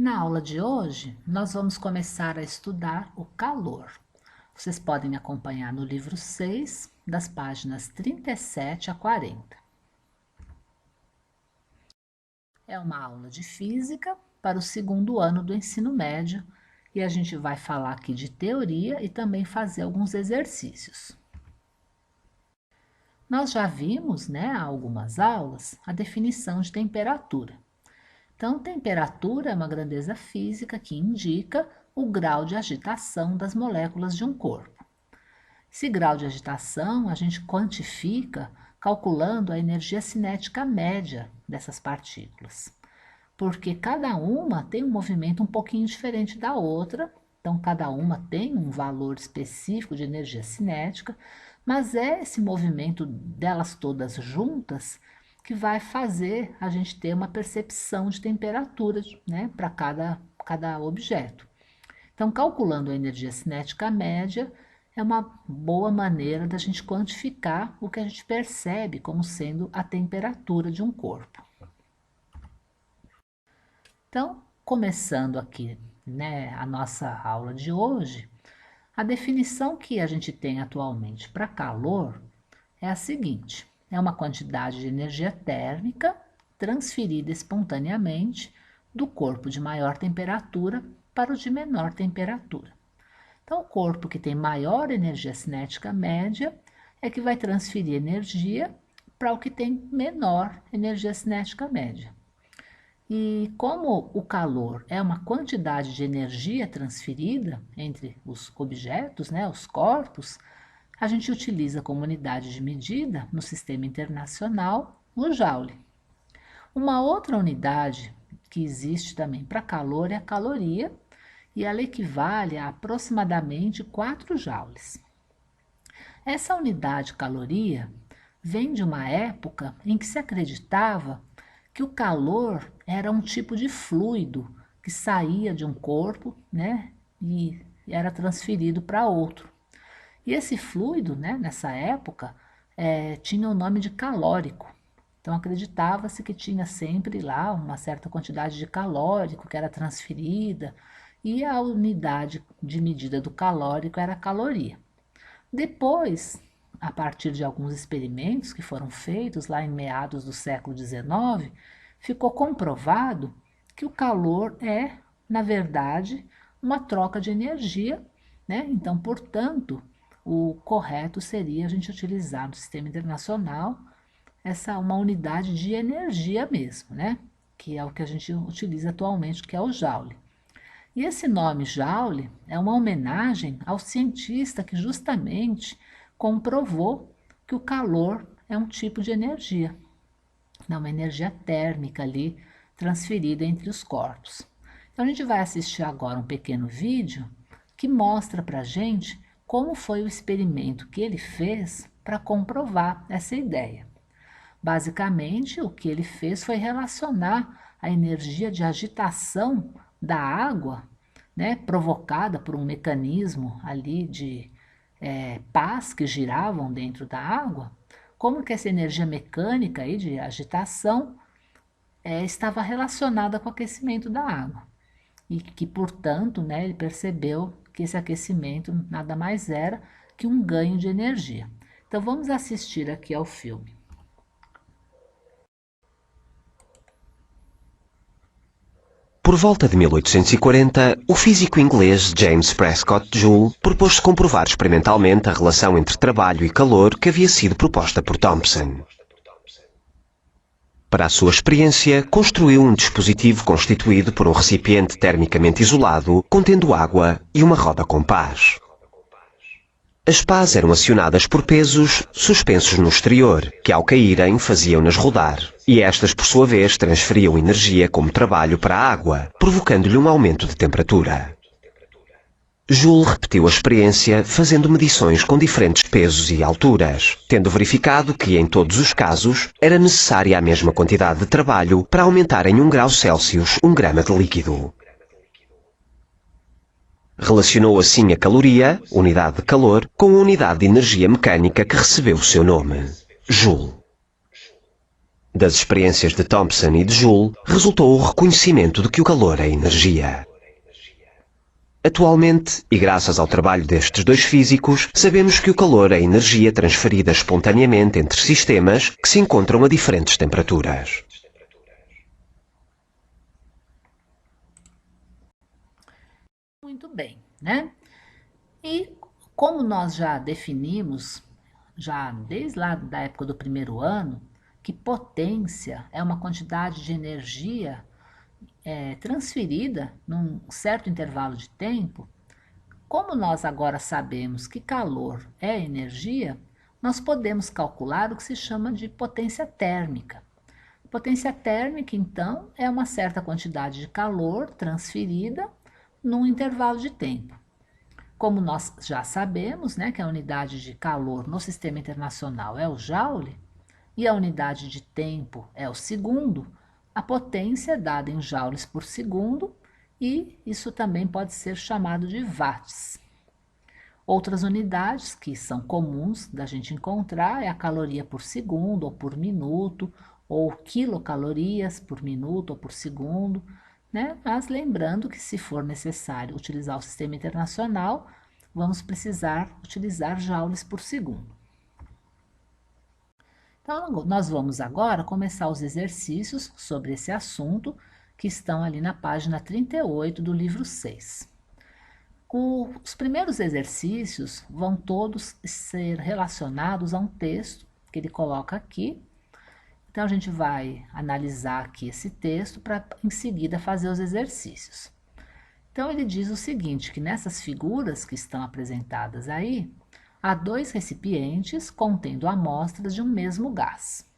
Na aula de hoje, nós vamos começar a estudar o calor. Vocês podem acompanhar no livro 6, das páginas 37 a 40. É uma aula de física para o segundo ano do ensino médio e a gente vai falar aqui de teoria e também fazer alguns exercícios. Nós já vimos, há algumas aulas, a definição de temperatura. Então, temperatura é uma grandeza física que indica o grau de agitação das moléculas de um corpo. Esse grau de agitação a gente quantifica calculando a energia cinética média dessas partículas, porque cada uma tem um movimento um pouquinho diferente da outra, então cada uma tem um valor específico de energia cinética, mas é esse movimento delas todas juntas que vai fazer a gente ter uma percepção de temperatura, para cada objeto. Então, calculando a energia cinética média é uma boa maneira da gente quantificar o que a gente percebe como sendo a temperatura de um corpo. Então, começando aqui, a nossa aula de hoje, a definição que a gente tem atualmente para calor é a seguinte: é uma quantidade de energia térmica transferida espontaneamente do corpo de maior temperatura para o de menor temperatura. Então, o corpo que tem maior energia cinética média é que vai transferir energia para o que tem menor energia cinética média. E como o calor é uma quantidade de energia transferida entre os objetos, os corpos, a gente utiliza como unidade de medida no sistema internacional o joule. Uma outra unidade que existe também para calor é a caloria, e ela equivale a aproximadamente 4 joules. Essa unidade caloria vem de uma época em que se acreditava que o calor era um tipo de fluido que saía de um corpo, e era transferido para outro. E esse fluido, nessa época, tinha o nome de calórico. Então, acreditava-se que tinha sempre lá uma certa quantidade de calórico que era transferida, e a unidade de medida do calórico era a caloria. Depois, a partir de alguns experimentos que foram feitos lá em meados do século XIX, ficou comprovado que o calor é, na verdade, uma troca de energia, Então, portanto, o correto seria a gente utilizar no sistema internacional uma unidade de energia mesmo, Que é o que a gente utiliza atualmente, que é o joule. E esse nome joule é uma homenagem ao cientista que justamente comprovou que o calor é um tipo de energia, uma energia térmica ali transferida entre os corpos. Então a gente vai assistir agora um pequeno vídeo que mostra para a gente como foi o experimento que ele fez para comprovar essa ideia. Basicamente, o que ele fez foi relacionar a energia de agitação da água, provocada por um mecanismo ali de pás que giravam dentro da água, como que essa energia mecânica aí de agitação estava relacionada com o aquecimento da água. E que, portanto, ele percebeu que esse aquecimento nada mais era que um ganho de energia. Então, vamos assistir aqui ao filme. Por volta de 1840, o físico inglês James Prescott Joule propôs-se comprovar experimentalmente a relação entre trabalho e calor que havia sido proposta por Thomson. Para a sua experiência, construiu um dispositivo constituído por um recipiente termicamente isolado, contendo água e uma roda com pás. As pás eram acionadas por pesos suspensos no exterior, que ao caírem faziam-nas rodar, e estas por sua vez transferiam energia como trabalho para a água, provocando-lhe um aumento de temperatura. Joule repetiu a experiência fazendo medições com diferentes pesos e alturas, tendo verificado que em todos os casos era necessária a mesma quantidade de trabalho para aumentar em 1 grau Celsius 1 grama de líquido. Relacionou assim a caloria, unidade de calor, com a unidade de energia mecânica que recebeu o seu nome, Joule. Das experiências de Thomson e de Joule resultou o reconhecimento de que o calor é energia. Atualmente, e graças ao trabalho destes dois físicos, sabemos que o calor é energia transferida espontaneamente entre sistemas que se encontram a diferentes temperaturas. Muito bem, né? E como nós já definimos, já desde lá da época do primeiro ano, que potência é uma quantidade de energia transferida num certo intervalo de tempo, como nós agora sabemos que calor é energia, nós podemos calcular o que se chama de potência térmica. Potência térmica, então, é uma certa quantidade de calor transferida num intervalo de tempo. Como nós já sabemos, né, que a unidade de calor no sistema internacional é o joule e a unidade de tempo é o segundo, a potência é dada em joules por segundo e isso também pode ser chamado de watts. Outras unidades que são comuns da gente encontrar é a caloria por segundo ou por minuto, ou quilocalorias por minuto ou por segundo, né? Mas lembrando que se for necessário utilizar o sistema internacional, vamos precisar utilizar joules por segundo. Então, nós vamos agora começar os exercícios sobre esse assunto que estão ali na página 38 do livro 6. Os primeiros exercícios vão todos ser relacionados a um texto que ele coloca aqui. Então, a gente vai analisar aqui esse texto para, em seguida, fazer os exercícios. Então, ele diz o seguinte, que nessas figuras que estão apresentadas aí, há dois recipientes contendo amostras de um mesmo gás.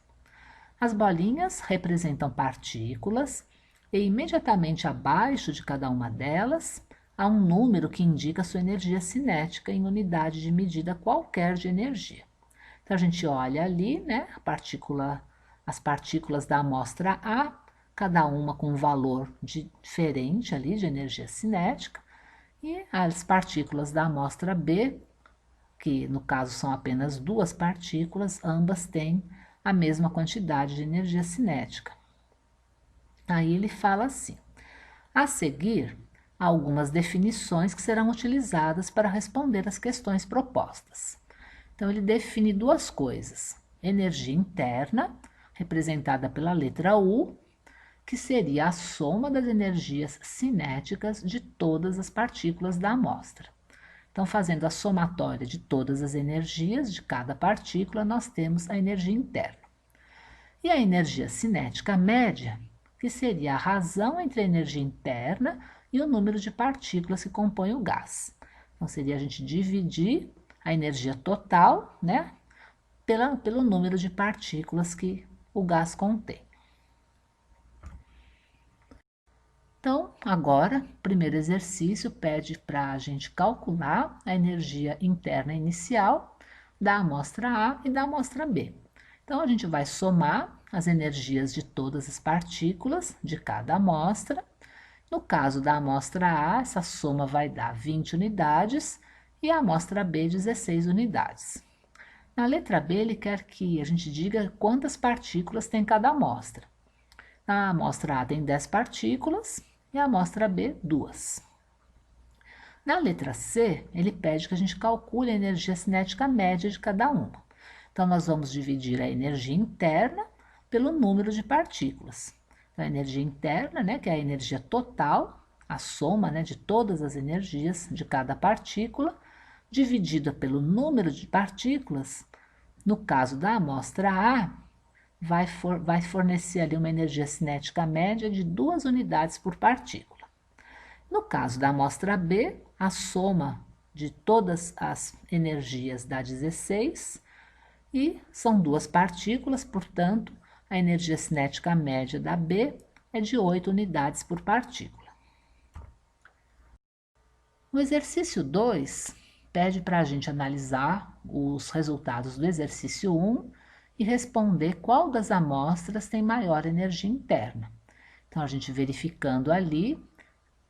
As bolinhas representam partículas e imediatamente abaixo de cada uma delas há um número que indica sua energia cinética em unidade de medida qualquer de energia. Então, a gente olha ali, né, as partículas da amostra A, cada uma com um valor diferente ali de energia cinética, e as partículas da amostra B, que no caso são apenas duas partículas, ambas têm a mesma quantidade de energia cinética. Aí ele fala assim: a seguir, há algumas definições que serão utilizadas para responder às questões propostas. Então, ele define duas coisas: energia interna, representada pela letra U, que seria a soma das energias cinéticas de todas as partículas da amostra. Então, fazendo a somatória de todas as energias de cada partícula, nós temos a energia interna. E a energia cinética média, que seria a razão entre a energia interna e o número de partículas que compõem o gás. Então, seria a gente dividir a energia total, né, pelo número de partículas que o gás contém. Então, agora, o primeiro exercício pede para a gente calcular a energia interna inicial da amostra A e da amostra B. Então, a gente vai somar as energias de todas as partículas de cada amostra. No caso da amostra A, essa soma vai dar 20 unidades e a amostra B, 16 unidades. Na letra B, ele quer que a gente diga quantas partículas tem cada amostra. A amostra A tem 10 partículas e a amostra B, 2. Na letra C, ele pede que a gente calcule a energia cinética média de cada uma. Então, nós vamos dividir a energia interna pelo número de partículas. Então, a energia interna, né, que é a energia total, a soma, né, de todas as energias de cada partícula, dividida pelo número de partículas. No caso da amostra A, vai fornecer ali uma energia cinética média de 2 unidades por partícula. No caso da amostra B, a soma de todas as energias dá 16 e são 2 partículas, portanto, a energia cinética média da B é de 8 unidades por partícula. O exercício 2 pede para a gente analisar os resultados do exercício 1 e responder qual das amostras tem maior energia interna. Então, a gente verificando ali,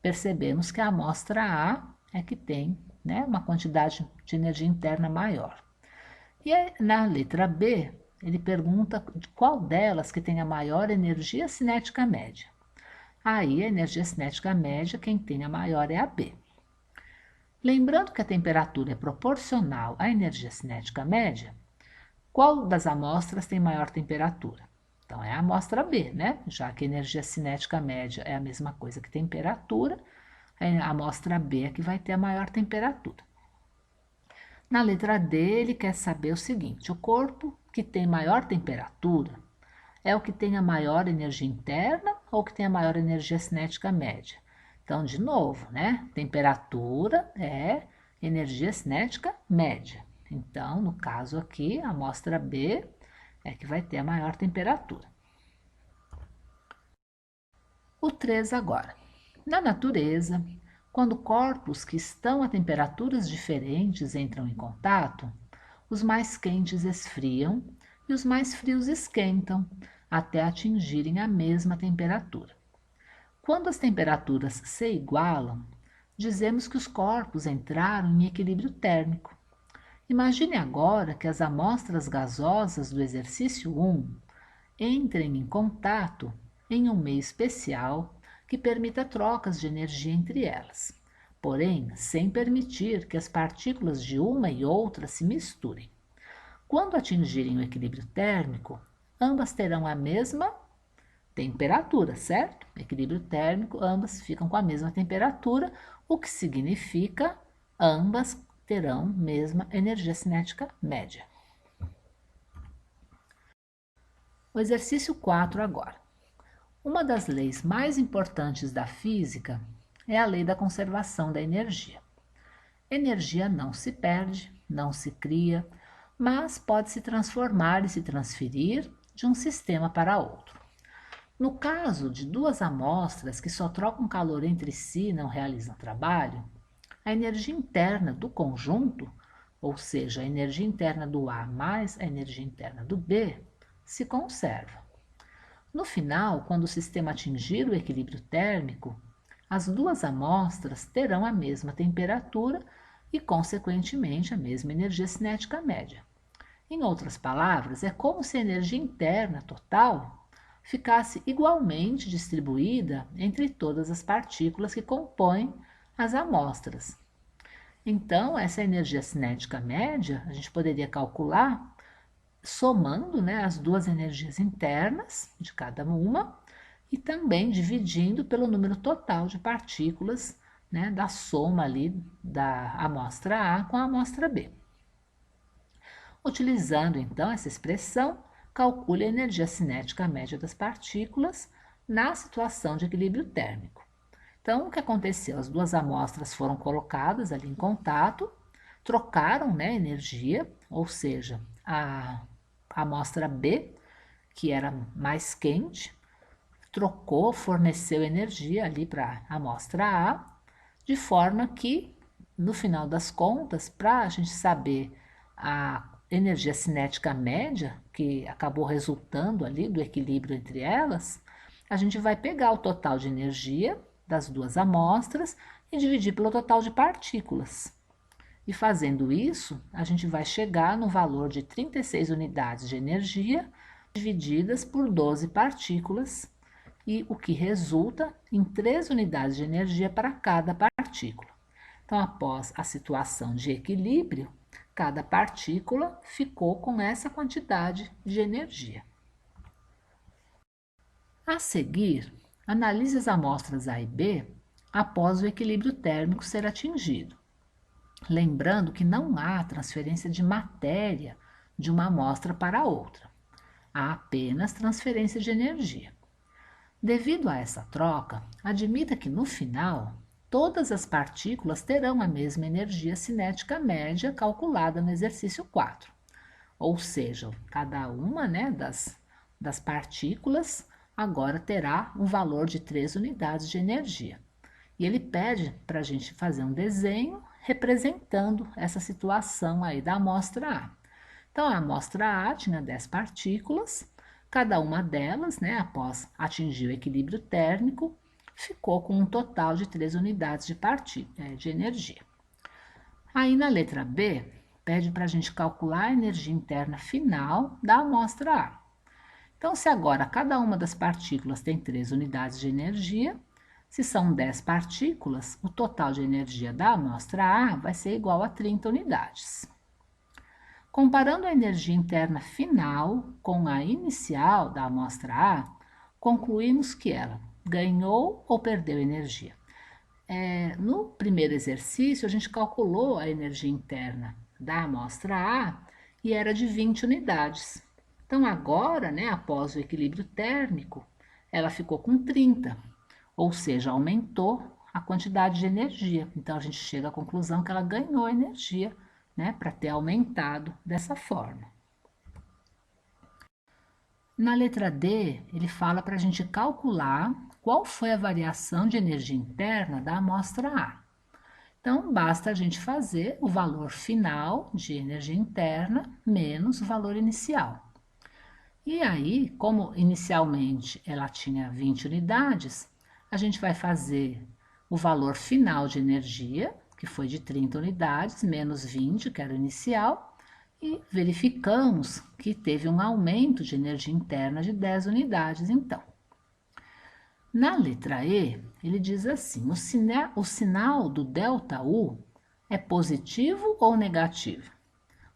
percebemos que a amostra A é que tem, né, uma quantidade de energia interna maior. E na letra B, ele pergunta de qual delas que tem a maior energia cinética média. Aí a energia cinética média, quem tem a maior é a B. Lembrando que a temperatura é proporcional à energia cinética média, qual das amostras tem maior temperatura? Então é a amostra B, né? Já que a energia cinética média é a mesma coisa que temperatura, a amostra B é que vai ter a maior temperatura. Na letra D, ele quer saber o seguinte: o corpo que tem maior temperatura é o que tem a maior energia interna ou que tem a maior energia cinética média? Então, de novo, né? Temperatura é energia cinética média. Então, no caso aqui, a amostra B é que vai ter a maior temperatura. O 3 agora. Na natureza, quando corpos que estão a temperaturas diferentes entram em contato, os mais quentes esfriam e os mais frios esquentam até atingirem a mesma temperatura. Quando as temperaturas se igualam, dizemos que os corpos entraram em equilíbrio térmico. Imagine agora que as amostras gasosas do exercício 1 entrem em contato em um meio especial que permita trocas de energia entre elas, porém sem permitir que as partículas de uma e outra se misturem. Quando atingirem o equilíbrio térmico, ambas terão a mesma temperatura, certo? Equilíbrio térmico, ambas ficam com a mesma temperatura, o que significa ambas terão mesma energia cinética média. O exercício 4 agora. Uma das leis mais importantes da física é a lei da conservação da energia. Energia não se perde, não se cria, mas pode se transformar e se transferir de um sistema para outro. No caso de duas amostras que só trocam calor entre si e não realizam trabalho, a energia interna do conjunto, ou seja, a energia interna do A mais a energia interna do B, se conserva. No final, quando o sistema atingir o equilíbrio térmico, as duas amostras terão a mesma temperatura e, consequentemente, a mesma energia cinética média. Em outras palavras, é como se a energia interna total ficasse igualmente distribuída entre todas as partículas que compõem as amostras. Então, essa energia cinética média, a gente poderia calcular somando, né, as duas energias internas de cada uma e também dividindo pelo número total de partículas, né, da soma ali da amostra A com a amostra B. Utilizando então essa expressão, calcule a energia cinética média das partículas na situação de equilíbrio térmico. Então, o que aconteceu? As duas amostras foram colocadas ali em contato, trocaram, né, energia, ou seja, a amostra B, que era mais quente, trocou, forneceu energia ali para a amostra A, de forma que, no final das contas, para a gente saber a energia cinética média, que acabou resultando ali do equilíbrio entre elas, a gente vai pegar o total de energia das duas amostras e dividir pelo total de partículas. E fazendo isso, a gente vai chegar no valor de 36 unidades de energia divididas por 12 partículas, e o que resulta em 3 unidades de energia para cada partícula. Então, após a situação de equilíbrio, cada partícula ficou com essa quantidade de energia. A seguir, analise as amostras A e B após o equilíbrio térmico ser atingido. Lembrando que não há transferência de matéria de uma amostra para outra. Há apenas transferência de energia. Devido a essa troca, admita que no final, todas as partículas terão a mesma energia cinética média calculada no exercício 4. Ou seja, cada uma, né, das partículas agora terá um valor de 3 unidades de energia. E ele pede para a gente fazer um desenho representando essa situação aí da amostra A. Então, a amostra A tinha 10 partículas, cada uma delas, né, após atingir o equilíbrio térmico, ficou com um total de 3 unidades de energia. Aí na letra B, pede para a gente calcular a energia interna final da amostra A. Então, se agora cada uma das partículas tem 3 unidades de energia, se são 10 partículas, o total de energia da amostra A vai ser igual a 30 unidades. Comparando a energia interna final com a inicial da amostra A, concluímos que ela ganhou ou perdeu energia. No primeiro exercício, a gente calculou a energia interna da amostra A e era de 20 unidades. Então, agora, após o equilíbrio térmico, ela ficou com 30, ou seja, aumentou a quantidade de energia. Então, a gente chega à conclusão que ela ganhou energia, para ter aumentado dessa forma. Na letra D, ele fala para a gente calcular qual foi a variação de energia interna da amostra A. Então, basta a gente fazer o valor final de energia interna menos o valor inicial. E aí, como inicialmente ela tinha 20 unidades, a gente vai fazer o valor final de energia, que foi de 30 unidades, menos 20, que era o inicial, e verificamos que teve um aumento de energia interna de 10 unidades, então. Na letra E, ele diz assim, o sinal do ΔU é positivo ou negativo?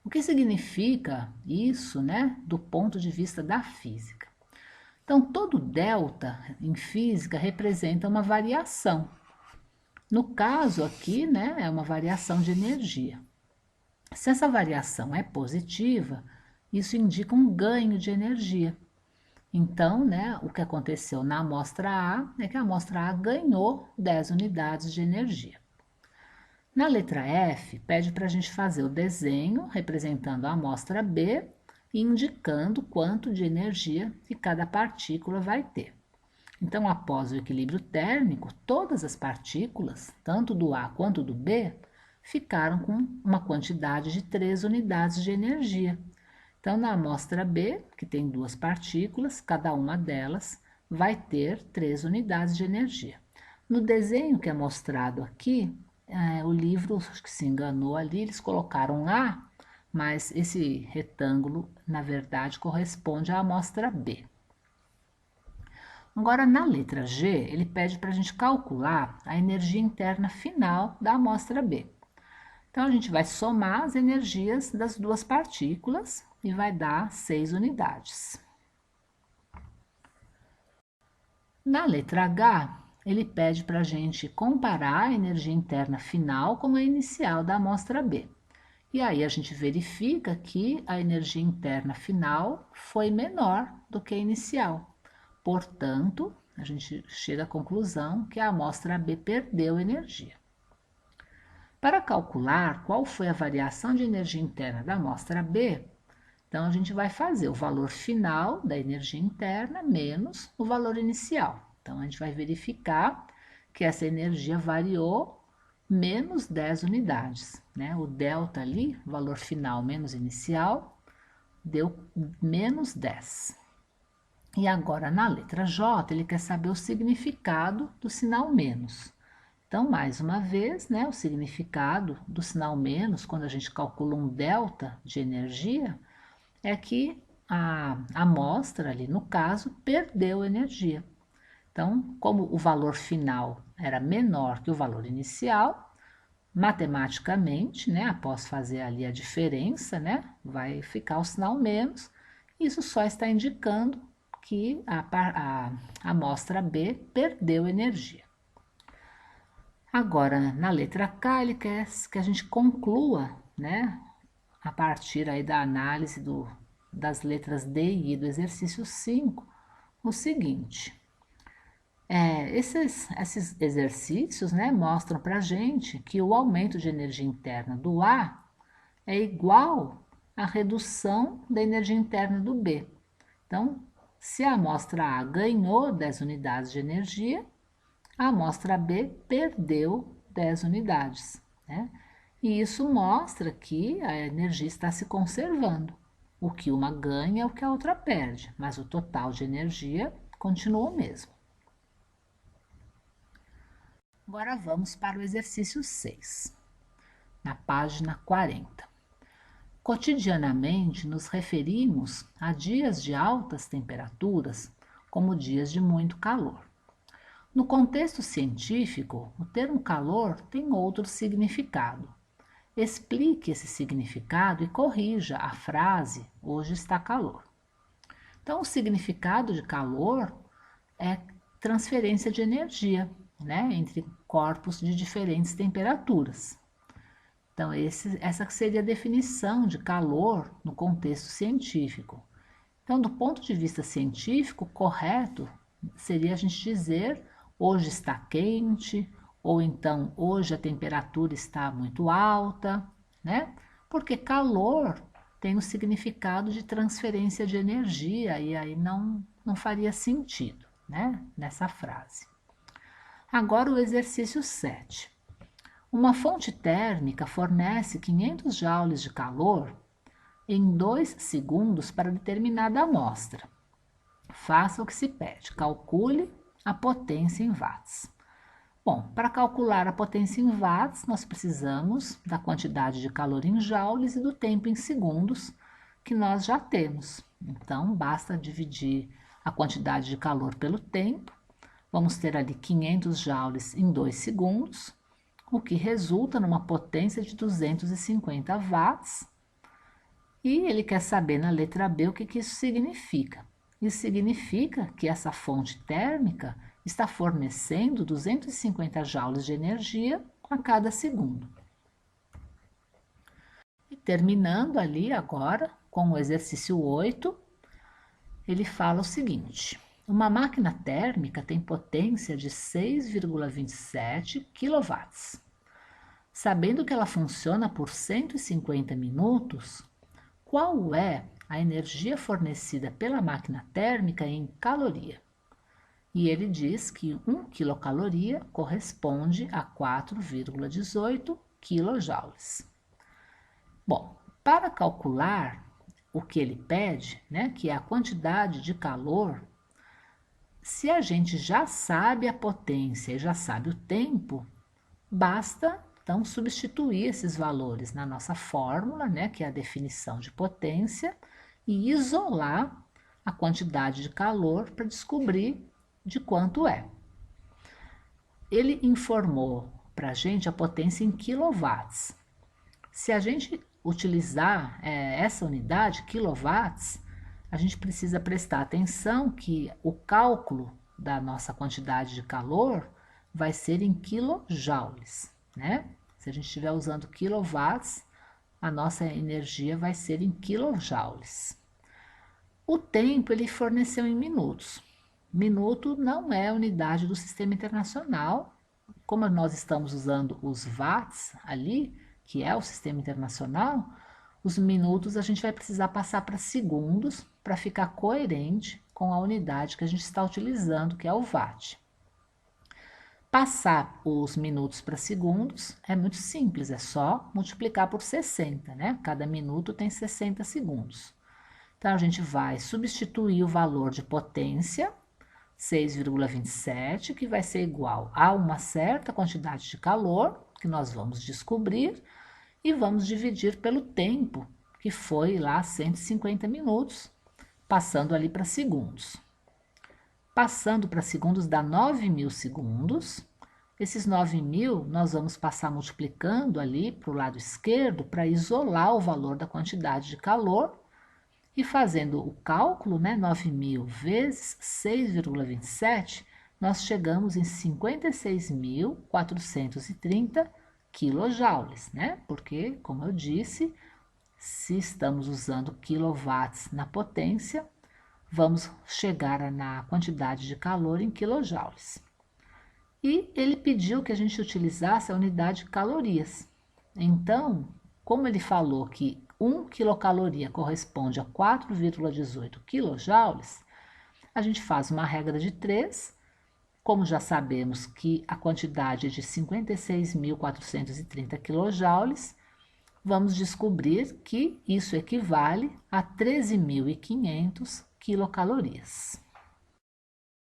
O que significa isso, do ponto de vista da física? Então, todo delta em física representa uma variação. No caso aqui, é uma variação de energia. Se essa variação é positiva, isso indica um ganho de energia. Então, o que aconteceu na amostra A é que a amostra A ganhou 10 unidades de energia. Na letra F, pede para a gente fazer o desenho representando a amostra B e indicando quanto de energia que cada partícula vai ter. Então, após o equilíbrio térmico, todas as partículas, tanto do A quanto do B, ficaram com uma quantidade de 3 unidades de energia. Então, na amostra B, que tem 2 partículas, cada uma delas vai ter 3 unidades de energia. No desenho que é mostrado aqui, o livro acho que se enganou ali, eles colocaram A, mas esse retângulo, na verdade, corresponde à amostra B. Agora, na letra G, ele pede para a gente calcular a energia interna final da amostra B. Então, a gente vai somar as energias das 2 partículas e vai dar 6 unidades. Na letra H, ele pede para a gente comparar a energia interna final com a inicial da amostra B. E aí a gente verifica que a energia interna final foi menor do que a inicial. Portanto, a gente chega à conclusão que a amostra B perdeu energia. Para calcular qual foi a variação de energia interna da amostra B, então a gente vai fazer o valor final da energia interna menos o valor inicial. Então a gente vai verificar que essa energia variou menos 10 unidades. O delta ali, valor final menos inicial, deu menos 10. E agora, na letra J, ele quer saber o significado do sinal menos. Então, mais uma vez, o significado do sinal menos, quando a gente calcula um delta de energia, é que a amostra ali, no caso, perdeu energia. Então, como o valor final era menor que o valor inicial, matematicamente, após fazer ali a diferença, vai ficar o sinal menos. Isso só está indicando que a amostra B perdeu energia. Agora, na letra K, ele quer que a gente conclua, a partir aí da análise das letras D e I do exercício 5, o seguinte. Esses exercícios, mostram para a gente que o aumento de energia interna do A é igual à redução da energia interna do B. Então, se a amostra A ganhou 10 unidades de energia, a amostra B perdeu 10 unidades. E isso mostra que a energia está se conservando. O que uma ganha é o que a outra perde, mas o total de energia continua o mesmo. Agora vamos para o exercício 6, na página 40. Cotidianamente nos referimos a dias de altas temperaturas como dias de muito calor. No contexto científico, o termo calor tem outro significado. Explique esse significado e corrija a frase hoje está calor. Então, o significado de calor é transferência de energia, né, entre corpos de diferentes temperaturas. Então, essa seria a definição de calor no contexto científico. Então, do ponto de vista científico, correto seria a gente dizer hoje está quente, ou então hoje a temperatura está muito alta, né? Porque calor tem o significado de transferência de energia e aí não faria sentido, né? Nessa frase. Agora o exercício 7. Uma fonte térmica fornece 500 joules de calor em 2 segundos para determinada amostra. Faça o que se pede, calcule a potência em watts. Bom, para calcular a potência em watts, nós precisamos da quantidade de calor em joules e do tempo em segundos, que nós já temos. Então, basta dividir a quantidade de calor pelo tempo. Vamos ter ali 500 joules em 2 segundos, o que resulta numa potência de 250 watts. E ele quer saber na letra B o que isso significa. Isso significa que essa fonte térmica está fornecendo 250 joules de energia a cada segundo. E terminando ali agora com o exercício 8, ele fala o seguinte: uma máquina térmica tem potência de 6,27 kW. Sabendo que ela funciona por 150 minutos, qual é a energia fornecida pela máquina térmica em caloria? E ele diz que 1 quilocaloria corresponde a 4,18 kJ. Bom, para calcular o que ele pede, né, que é a quantidade de calor, se a gente já sabe a potência e já sabe o tempo, basta então substituir esses valores na nossa fórmula, né, que é a definição de potência, e isolar a quantidade de calor para descobrir de quanto é. Ele informou para a gente a potência em quilowatts. Se a gente utilizar essa unidade, quilowatts, a gente precisa prestar atenção que o cálculo da nossa quantidade de calor vai ser em quilojoules, né? Se a gente estiver usando quilowatts, a nossa energia vai ser em quilojoules. O tempo ele forneceu em minutos. Minuto não é unidade do sistema internacional. Como nós estamos usando os watts ali, que é o sistema internacional, os minutos a gente vai precisar passar para segundos para ficar coerente com a unidade que a gente está utilizando, que é o watt. Passar os minutos para segundos é muito simples, é só multiplicar por 60, né? Cada minuto tem 60 segundos. Então, a gente vai substituir o valor de potência, 6,27, que vai ser igual a uma certa quantidade de calor, que nós vamos descobrir, e vamos dividir pelo tempo, que foi lá 150 minutos, passando ali para segundos. Passando para segundos dá 9.000 segundos. Esses 9.000 nós vamos passar multiplicando ali para o lado esquerdo para isolar o valor da quantidade de calor. E fazendo o cálculo, né, 9.000 vezes 6,27, nós chegamos em 56.430 quilojoules, né? Porque, como eu disse, se estamos usando quilowatts na potência, vamos chegar na quantidade de calor em quilojoules. E ele pediu que a gente utilizasse a unidade calorias. Então, como ele falou que 1 quilocaloria corresponde a 4,18 quilojoules, a gente faz uma regra de 3. Como já sabemos que a quantidade é de 56.430 quilojoules, vamos descobrir que isso equivale a 13.500 quilocalorias.